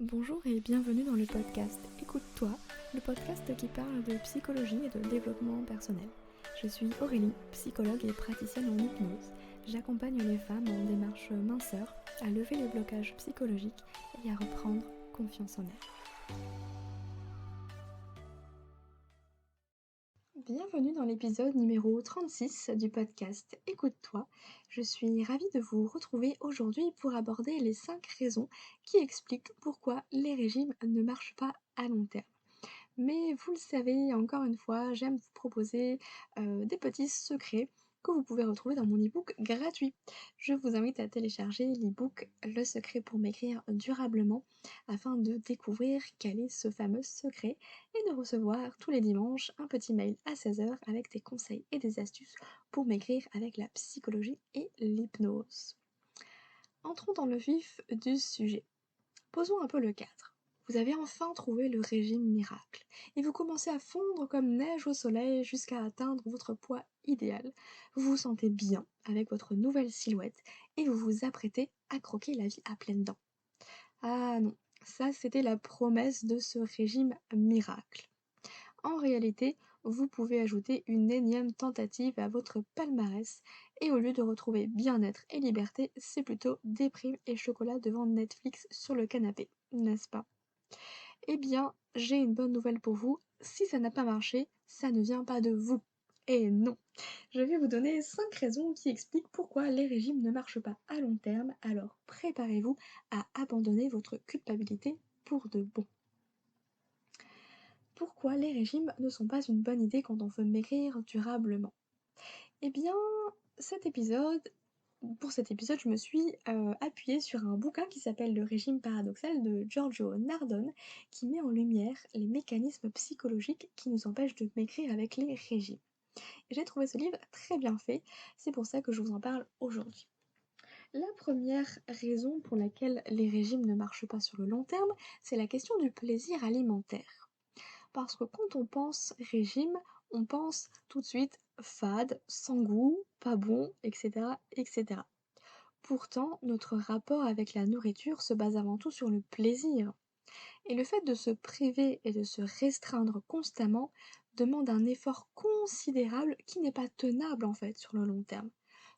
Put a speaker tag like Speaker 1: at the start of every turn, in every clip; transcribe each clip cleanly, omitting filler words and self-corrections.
Speaker 1: Bonjour et bienvenue dans le podcast Écoute-toi, le podcast qui parle de psychologie et de développement personnel. Je suis Aurélie, psychologue et praticienne en hypnose. J'accompagne les femmes en démarche minceur à lever les blocages psychologiques et à reprendre confiance en elles. Bienvenue dans l'épisode numéro 36 du podcast Écoute-toi. Je suis ravie de vous retrouver aujourd'hui pour aborder les 5 raisons qui expliquent pourquoi les régimes ne marchent pas à long terme. Mais vous le savez, encore une fois, j'aime vous proposer des petits secrets que vous pouvez retrouver dans mon e-book gratuit. Je vous invite à télécharger l'e-book Le secret pour maigrir durablement afin de découvrir quel est ce fameux secret et de recevoir tous les dimanches un petit mail à 16h avec des conseils et des astuces pour maigrir avec la psychologie et l'hypnose. Entrons dans le vif du sujet. Posons un peu le cadre. Vous avez enfin trouvé le régime miracle et vous commencez à fondre comme neige au soleil jusqu'à atteindre votre poids idéal. Vous vous sentez bien avec votre nouvelle silhouette et vous vous apprêtez à croquer la vie à pleines dents. Ah non, ça c'était la promesse de ce régime miracle. En réalité, vous pouvez ajouter une énième tentative à votre palmarès et au lieu de retrouver bien-être et liberté, c'est plutôt déprime et chocolat devant Netflix sur le canapé, n'est-ce pas? Eh bien, j'ai une bonne nouvelle pour vous, si ça n'a pas marché, ça ne vient pas de vous. Et non, je vais vous donner 5 raisons qui expliquent pourquoi les régimes ne marchent pas à long terme, alors préparez-vous à abandonner votre culpabilité pour de bon. Pourquoi les régimes ne sont pas une bonne idée quand on veut maigrir durablement? Eh bien, pour cet épisode, je me suis appuyée sur un bouquin qui s'appelle Le régime paradoxal de Giorgio Nardone, qui met en lumière les mécanismes psychologiques qui nous empêchent de maigrir avec les régimes. Et j'ai trouvé ce livre très bien fait, c'est pour ça que je vous en parle aujourd'hui. La première raison pour laquelle les régimes ne marchent pas sur le long terme, c'est la question du plaisir alimentaire. Parce que quand on pense régime, on pense tout de suite fade, sans goût, pas bon, etc., etc. Pourtant, notre rapport avec la nourriture se base avant tout sur le plaisir. Et le fait de se priver et de se restreindre constamment demande un effort considérable qui n'est pas tenable en fait sur le long terme,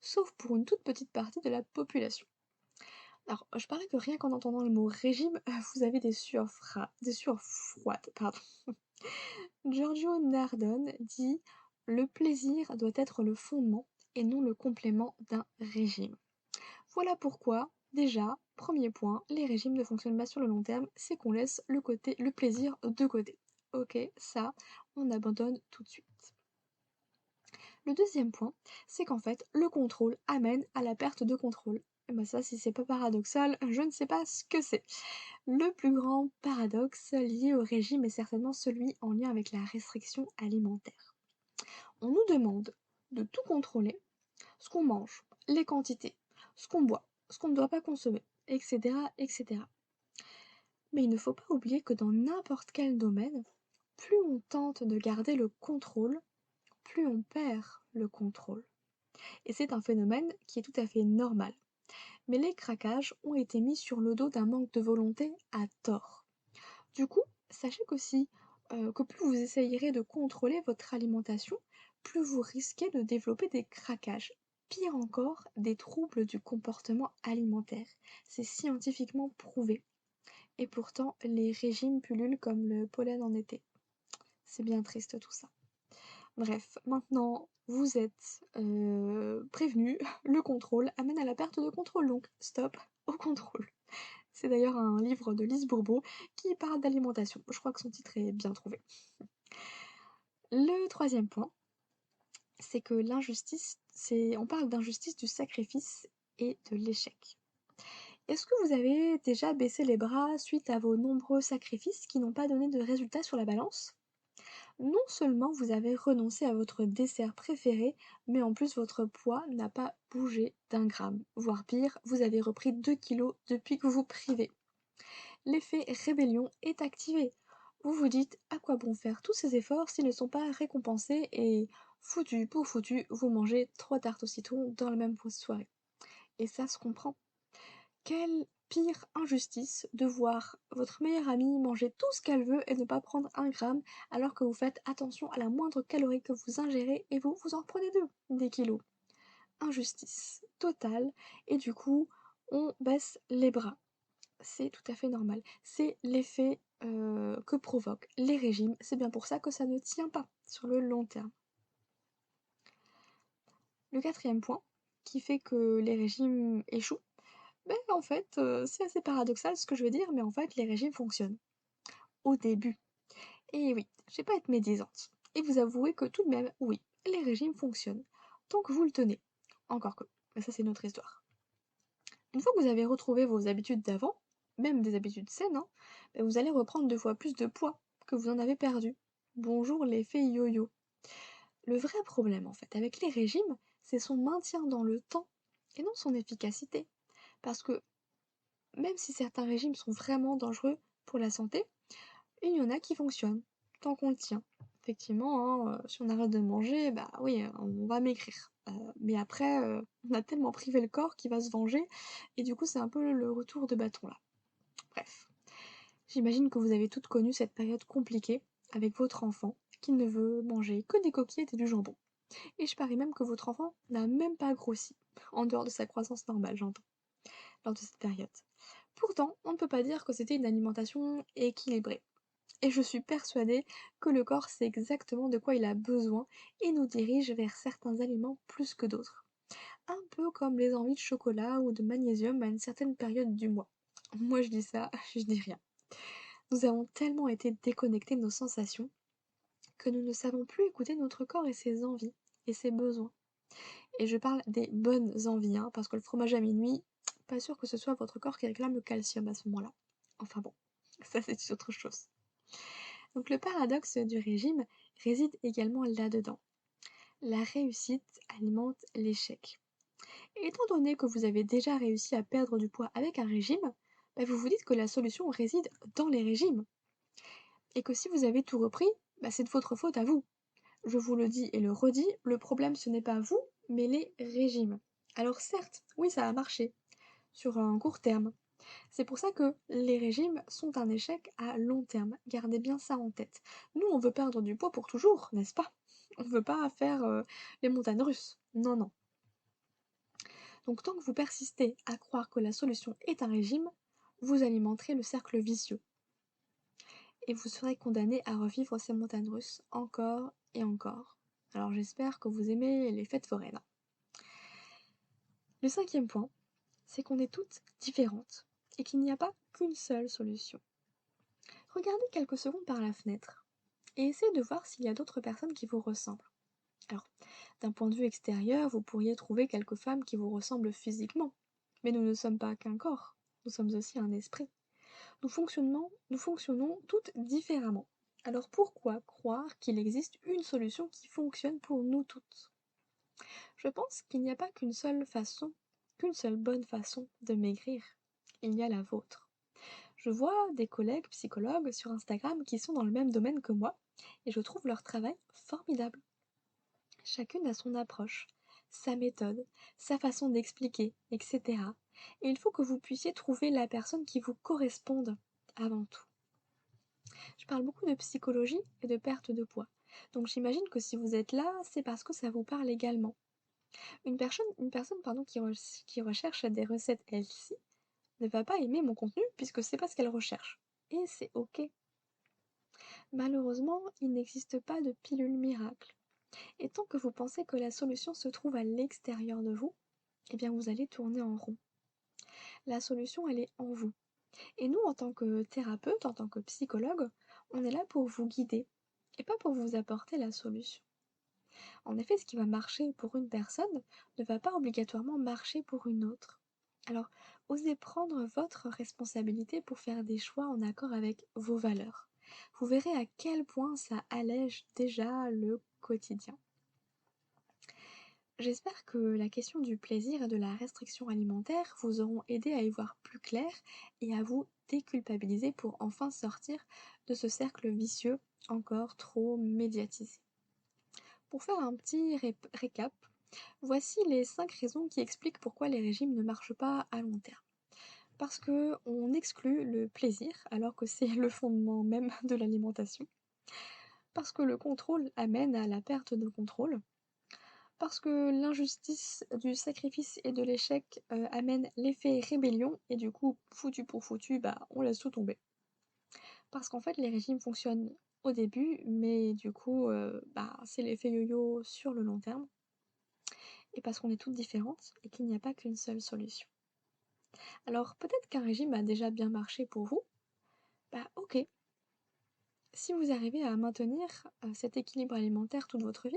Speaker 1: sauf pour une toute petite partie de la population. Alors, je parie que rien qu'en entendant le mot régime, vous avez des sueurs froides, pardon. Giorgio Nardone dit: le plaisir doit être le fondement et non le complément d'un régime. Voilà pourquoi, déjà, premier point, les régimes ne fonctionnent pas sur le long terme, c'est qu'on laisse le plaisir de côté. Ok, ça, on abandonne tout de suite. Le deuxième point, c'est qu'en fait, le contrôle amène à la perte de contrôle. Et ben ça, si c'est pas paradoxal, je ne sais pas ce que c'est. Le plus grand paradoxe lié au régime est certainement celui en lien avec la restriction alimentaire. On nous demande de tout contrôler, ce qu'on mange, les quantités, ce qu'on boit, ce qu'on ne doit pas consommer, etc., etc. Mais il ne faut pas oublier que dans n'importe quel domaine, plus on tente de garder le contrôle, plus on perd le contrôle. Et c'est un phénomène qui est tout à fait normal. Mais les craquages ont été mis sur le dos d'un manque de volonté à tort. Du coup, sachez qu'aussi que plus vous essayerez de contrôler votre alimentation, plus vous risquez de développer des craquages. Pire encore, des troubles du comportement alimentaire. C'est scientifiquement prouvé. Et pourtant, les régimes pullulent comme le pollen en été. C'est bien triste tout ça. Bref, maintenant, vous êtes prévenus, le contrôle amène à la perte de contrôle, donc stop au contrôle. C'est d'ailleurs un livre de Lise Bourbeau qui parle d'alimentation. Je crois que son titre est bien trouvé. Le troisième point, c'est que on parle d'injustice du sacrifice et de l'échec. Est-ce que vous avez déjà baissé les bras suite à vos nombreux sacrifices qui n'ont pas donné de résultats sur la balance? Non seulement vous avez renoncé à votre dessert préféré, mais en plus votre poids n'a pas bougé d'un gramme. Voire pire, vous avez repris 2 kilos depuis que vous vous privez. L'effet rébellion est activé. Vous vous dites à quoi bon faire tous ces efforts s'ils ne sont pas récompensés et foutu pour foutu, vous mangez 3 tartes au citron dans la même soirée. Et ça se comprend. Quelle pire injustice de voir votre meilleure amie manger tout ce qu'elle veut et ne pas prendre un gramme, alors que vous faites attention à la moindre calorie que vous ingérez et vous, vous en prenez des kilos. Injustice totale, et du coup, on baisse les bras. C'est tout à fait normal. C'est l'effet que provoquent les régimes. C'est bien pour ça que ça ne tient pas sur le long terme. Le quatrième point qui fait que les régimes échouent, ben, en fait, c'est assez paradoxal ce que je veux dire, mais en fait, les régimes fonctionnent. Au début. Et oui, je vais pas être médisante. Et vous avouez que tout de même, oui, les régimes fonctionnent. Tant que vous le tenez. Encore que. Mais ça, c'est notre histoire. Une fois que vous avez retrouvé vos habitudes d'avant, même des habitudes saines, hein, ben, vous allez reprendre 2 fois plus de poids que vous en avez perdu. Bonjour l'effet yo-yo. Le vrai problème, en fait, avec les régimes, c'est son maintien dans le temps et non son efficacité. Parce que même si certains régimes sont vraiment dangereux pour la santé, il y en a qui fonctionnent, tant qu'on le tient. Effectivement, hein, si on arrête de manger, bah oui, on va maigrir. Mais après, on a tellement privé le corps qu'il va se venger, et du coup c'est un peu le retour de bâton là. Bref, j'imagine que vous avez toutes connu cette période compliquée avec votre enfant, qui ne veut manger que des coquillettes et du jambon. Et je parie même que votre enfant n'a même pas grossi, en dehors de sa croissance normale, j'entends, lors de cette période. Pourtant, on ne peut pas dire que c'était une alimentation équilibrée. Et je suis persuadée que le corps sait exactement de quoi il a besoin et nous dirige vers certains aliments plus que d'autres. Un peu comme les envies de chocolat ou de magnésium à une certaine période du mois. Moi je dis ça, je dis rien. Nous avons tellement été déconnectés de nos sensations que nous ne savons plus écouter notre corps et ses envies et ses besoins. Et je parle des bonnes envies, hein, parce que le fromage à minuit, pas sûr que ce soit votre corps qui réclame le calcium à ce moment-là. Enfin bon, ça c'est autre chose. Donc le paradoxe du régime réside également là-dedans. La réussite alimente l'échec. Et étant donné que vous avez déjà réussi à perdre du poids avec un régime, bah, vous vous dites que la solution réside dans les régimes. Et que si vous avez tout repris, bah, c'est de votre faute à vous. Je vous le dis et le redis, le problème ce n'est pas vous, mais les régimes. Alors certes, oui ça a marché, sur un court terme. C'est pour ça que les régimes sont un échec à long terme. Gardez bien ça en tête. Nous, on veut perdre du poids pour toujours, n'est-ce pas? On ne veut pas faire les montagnes russes. Non, non. Donc tant que vous persistez à croire que la solution est un régime, vous alimenterez le cercle vicieux. Et vous serez condamné à revivre ces montagnes russes encore et encore. Alors j'espère que vous aimez les fêtes foraines. Le cinquième point, c'est qu'on est toutes différentes et qu'il n'y a pas qu'une seule solution. Regardez quelques secondes par la fenêtre et essayez de voir s'il y a d'autres personnes qui vous ressemblent. Alors, d'un point de vue extérieur, vous pourriez trouver quelques femmes qui vous ressemblent physiquement, mais nous ne sommes pas qu'un corps, nous sommes aussi un esprit. Nous fonctionnons toutes différemment. Alors pourquoi croire qu'il existe une solution qui fonctionne pour nous toutes? Je pense qu'il n'y a pas qu'une seule façon, qu'une seule bonne façon de maigrir. Il y a la vôtre. Je vois des collègues psychologues sur Instagram qui sont dans le même domaine que moi et je trouve leur travail formidable. Chacune a son approche, sa méthode, sa façon d'expliquer, etc. Et il faut que vous puissiez trouver la personne qui vous corresponde avant tout. Je parle beaucoup de psychologie et de perte de poids. Donc j'imagine que si vous êtes là, c'est parce que ça vous parle également. Une personne qui recherche des recettes healthy ne va pas aimer mon contenu puisque c'est pas ce qu'elle recherche. Et c'est ok. Malheureusement, il n'existe pas de pilule miracle. Et tant que vous pensez que la solution se trouve à l'extérieur de vous, eh bien vous allez tourner en rond. La solution, elle est en vous. Et nous, en tant que thérapeute, en tant que psychologue, on est là pour vous guider et pas pour vous apporter la solution. En effet, ce qui va marcher pour une personne ne va pas obligatoirement marcher pour une autre. Alors, osez prendre votre responsabilité pour faire des choix en accord avec vos valeurs. Vous verrez à quel point ça allège déjà le quotidien. J'espère que la question du plaisir et de la restriction alimentaire vous auront aidé à y voir plus clair et à vous déculpabiliser pour enfin sortir de ce cercle vicieux encore trop médiatisé. Pour faire un petit récap, voici les 5 raisons qui expliquent pourquoi les régimes ne marchent pas à long terme. Parce que on exclut le plaisir, alors que c'est le fondement même de l'alimentation. Parce que le contrôle amène à la perte de contrôle. Parce que l'injustice du sacrifice et de l'échec amène l'effet rébellion, et du coup, foutu pour foutu, bah on laisse tout tomber. Parce qu'en fait, les régimes fonctionnent au début, mais du coup, bah, c'est l'effet yo-yo sur le long terme. Et parce qu'on est toutes différentes et qu'il n'y a pas qu'une seule solution. Alors peut-être qu'un régime a déjà bien marché pour vous, bah ok. Si vous arrivez à maintenir cet équilibre alimentaire toute votre vie,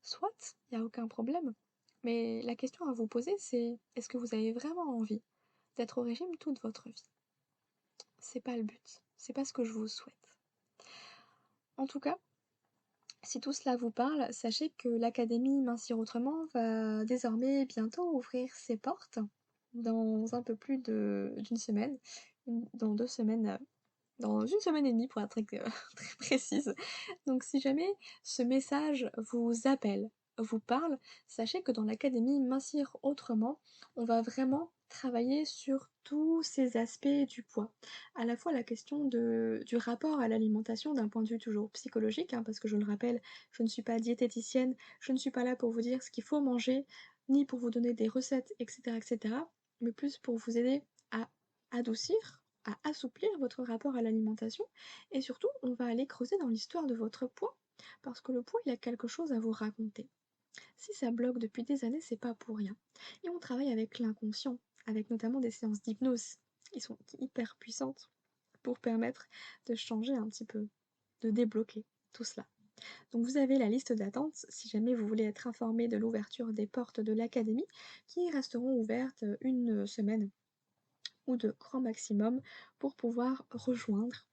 Speaker 1: soit, il n'y a aucun problème. Mais la question à vous poser, c'est est-ce que vous avez vraiment envie d'être au régime toute votre vie? C'est pas le but, c'est pas ce que je vous souhaite. En tout cas, si tout cela vous parle, sachez que l'Académie Mincir Autrement va désormais bientôt ouvrir ses portes dans un peu plus d'une semaine, dans 2 semaines, dans une semaine et demie pour être très, très précise. Donc si jamais ce message vous appelle, vous parle, sachez que dans l'Académie Mincir Autrement, on va vraiment travailler sur tous ces aspects du poids. À la fois la question du rapport à l'alimentation d'un point de vue toujours psychologique, hein, parce que je le rappelle, je ne suis pas diététicienne, je ne suis pas là pour vous dire ce qu'il faut manger, ni pour vous donner des recettes, etc., etc., mais plus pour vous aider à adoucir, à assouplir votre rapport à l'alimentation, et surtout, on va aller creuser dans l'histoire de votre poids, parce que le poids, il a quelque chose à vous raconter. Si ça bloque depuis des années, c'est pas pour rien. Et on travaille avec l'inconscient, avec notamment des séances d'hypnose, qui sont hyper puissantes pour permettre de changer un petit peu, de débloquer tout cela. Donc vous avez la liste d'attente si jamais vous voulez être informé de l'ouverture des portes de l'académie, qui resteront ouvertes une semaine ou de grand maximum pour pouvoir rejoindre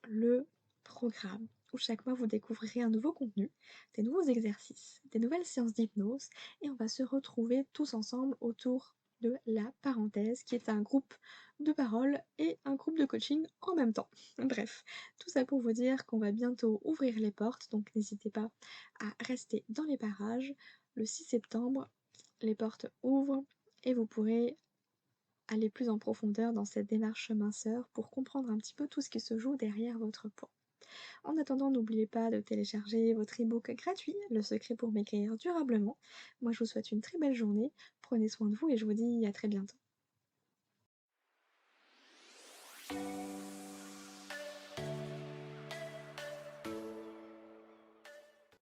Speaker 1: le programme où chaque mois vous découvrirez un nouveau contenu, des nouveaux exercices, des nouvelles séances d'hypnose et on va se retrouver tous ensemble autour de la parenthèse qui est un groupe de parole et un groupe de coaching en même temps. Bref, tout ça pour vous dire qu'on va bientôt ouvrir les portes, donc n'hésitez pas à rester dans les parages. Le 6 septembre, les portes ouvrent et vous pourrez aller plus en profondeur dans cette démarche minceur pour comprendre un petit peu tout ce qui se joue derrière votre poids. En attendant, n'oubliez pas de télécharger votre e-book gratuit, Le secret pour maigrir durablement. Moi, je vous souhaite une très belle journée, prenez soin de vous et je vous dis à très bientôt.